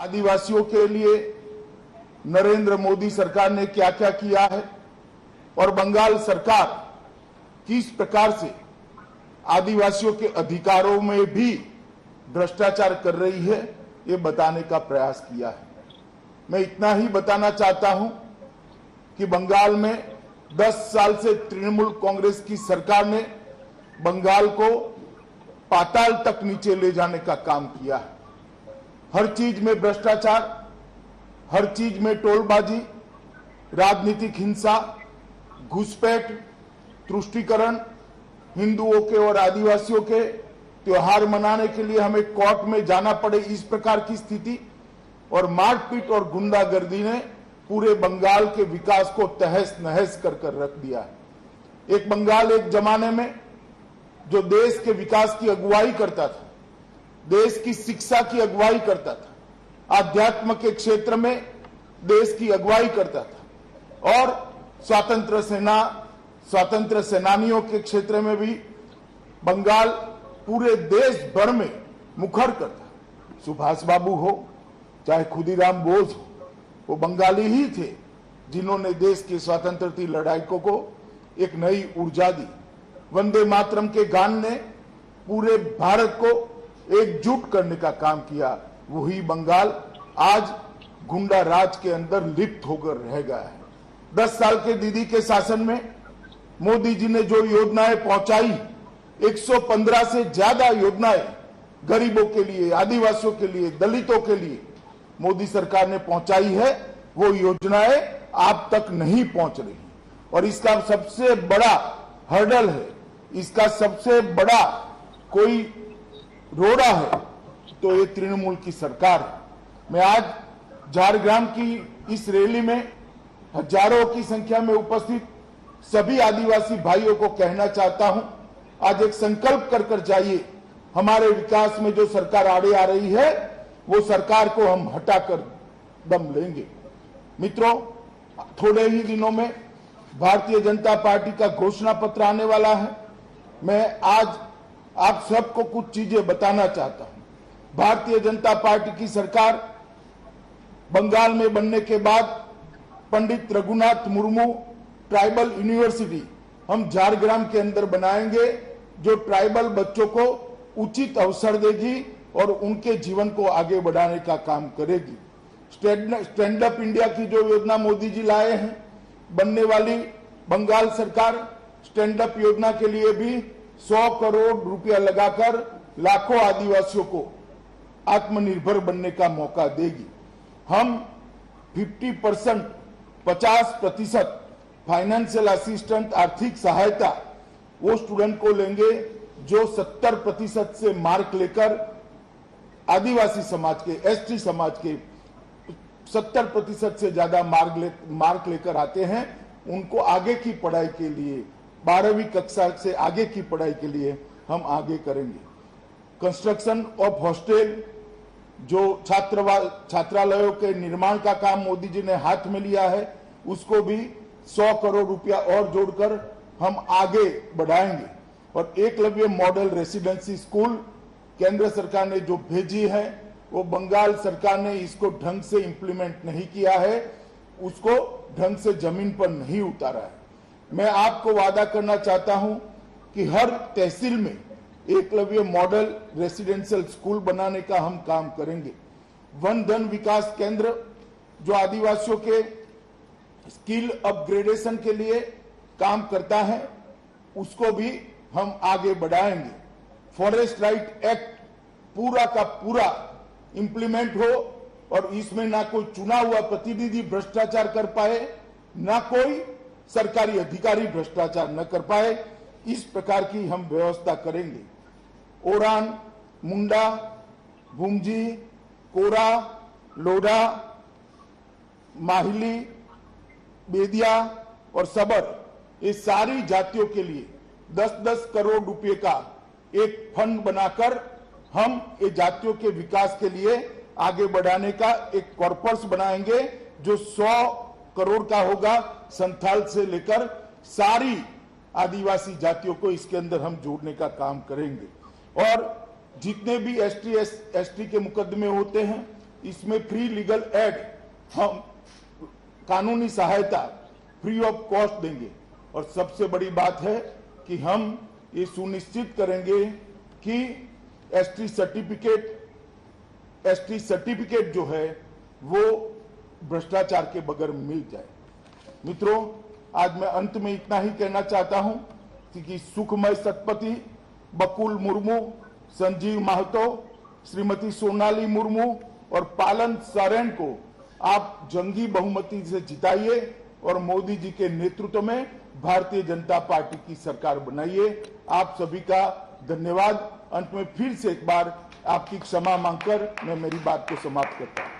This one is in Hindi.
आदिवासियों के लिए नरेंद्र मोदी सरकार ने क्या क्या किया है और बंगाल सरकार किस प्रकार से आदिवासियों के अधिकारों में भी भ्रष्टाचार कर रही है, ये बताने का प्रयास किया है। मैं इतना ही बताना चाहता हूं कि बंगाल में 10 साल से तृणमूल कांग्रेस की सरकार ने बंगाल को पाताल तक नीचे ले जाने का काम किया है। हर चीज में भ्रष्टाचार, हर चीज में टोलबाजी, राजनीतिक हिंसा, घुसपैठ, तुष्टीकरण, हिंदुओं के और आदिवासियों के त्योहार मनाने के लिए हमें कोर्ट में जाना पड़े, इस प्रकार की स्थिति और मारपीट और गुंडागर्दी ने पूरे बंगाल के विकास को तहस नहस कर रख दिया है। एक बंगाल एक जमाने में जो देश के विकास की अगुवाई करता था, देश की शिक्षा की अगुवाई करता था, आध्यात्म के क्षेत्र में देश की अगुवाई करता था और स्वतंत्र सेनानियों के क्षेत्र में भी बंगाल पूरे देश भर में मुखर करता। सुभाष बाबू हो चाहे खुदीराम बोस हो, वो बंगाली ही थे जिन्होंने देश की स्वतंत्रता लड़ाई को एक नई ऊर्जा दी। वंदे मातरम के गान ने पूरे भारत को एकजुट करने का काम किया। वही बंगाल आज गुंडा राज के अंदर लिप्त होकर रह गया है। 10 साल के दीदी के शासन में मोदी जी ने जो योजनाएं पहुंचाई, 115 से ज्यादा योजनाएं गरीबों के लिए, आदिवासियों के लिए, दलितों के लिए मोदी सरकार ने पहुंचाई है, वो योजनाएं आप तक नहीं पहुंच रही और इसका सबसे बड़ा हर्डल है, इसका सबसे बड़ा कोई रोड़ा है तो ये तृणमूल की सरकार है। मैं आज झारग्राम की इस रैली में हजारों की संख्या में उपस्थित सभी आदिवासी भाइयों को कहना चाहता हूं, आज एक संकल्प कर जाइए। हमारे विकास में जो सरकार आड़े आ रही है वो सरकार को हम हटाकर दम लेंगे। मित्रों, थोड़े ही दिनों में भारतीय जनता पार्टी का घोषणा पत्र आने वाला है। मैं आज आप सबको कुछ चीजें बताना चाहता हूं। भारतीय जनता पार्टी की सरकार बंगाल में बनने के बाद पंडित रघुनाथ मुर्मू ट्राइबल यूनिवर्सिटी हम झारग्राम के अंदर बनाएंगे, जो ट्राइबल बच्चों को उचित अवसर देगी और उनके जीवन को आगे बढ़ाने का काम करेगी। स्टैंड अप इंडिया की जो योजना मोदी जी लाए हैं, बनने वाली बंगाल सरकार स्टैंड अप योजना के लिए भी 100 करोड़ रुपया लगाकर लाखों आदिवासियों को आत्मनिर्भर बनने का मौका देगी। हम 50% फाइनेंशियल असिस्टेंट आर्थिक सहायता वो स्टूडेंट को लेंगे जो 70% से मार्क लेकर आदिवासी समाज के, एसटी समाज के 70% से ज्यादा मार्क लेकर आते हैं। उनको आगे की पढ़ाई के लिए 12वीं कक्षा से आगे की पढ़ाई के लिए हम आगे करेंगे। कंस्ट्रक्शन ऑफ हॉस्टल, जो छात्रालयों के निर्माण का काम मोदी जी ने हाथ में लिया है, उसको भी 100 करोड़ रुपया और जोड़कर हम आगे बढ़ाएंगे। और एकलव्य मॉडल रेसिडेंसी स्कूल केंद्र सरकार ने जो भेजी है, वो बंगाल सरकार ने इसको ढंग से इंप्लीमेंट नहीं किया है, उसको ढंग से जमीन पर नहीं उतारा है। मैं आपको वादा करना चाहता हूं कि हर तहसील में एकलव्य मॉडल रेसिडेंशियल स्कूल बनाने का हम काम करेंगे। वन धन विकास केंद्र जो आदिवासियों के स्किल अपग्रेडेशन के लिए काम करता है, उसको भी हम आगे बढ़ाएंगे। फॉरेस्ट राइट एक्ट पूरा का पूरा इंप्लीमेंट हो और इसमें ना कोई चुना हुआ प्रतिनिधि भ्रष्टाचार कर पाए, ना कोई सरकारी अधिकारी भ्रष्टाचार न कर पाए, इस प्रकार की हम व्यवस्था करेंगे। ओरान, मुंडा, भूमजी, कोरा, लोढ़ा, माहिली, बेदिया और सबर, ये सारी जातियों के लिए 10-10 करोड़ रुपए का एक फंड बनाकर हम ये जातियों के विकास के लिए आगे बढ़ाने का एक कॉर्पस बनाएंगे, जो 100 करोड़ का होगा। संथाल से लेकर सारी आदिवासी जातियों को इसके अंदर हम जोड़ने का काम करेंगे। और जितने भी एसटी के मुकदमे होते हैं इसमें फ्री लीगल एड, हम कानूनी सहायता फ्री ऑफ कॉस्ट देंगे। और सबसे बड़ी बात है कि हम ये सुनिश्चित करेंगे कि एसटी सर्टिफिकेट जो है वो भ्रष्टाचार के बगैर मिल जाए। मित्रों, आज मैं अंत में इतना ही कहना चाहता हूं कि सुखमय सतपथी, बकुल मुर्मू, संजीव महतो, श्रीमती सोनाली मुर्मू और पालन सोरेन को आप जंगी बहुमती से जिताइए और मोदी जी के नेतृत्व में भारतीय जनता पार्टी की सरकार बनाइए। आप सभी का धन्यवाद। अंत में फिर से एक बार आपकी क्षमा मांगकर मैं मेरी बात को समाप्त करता हूं।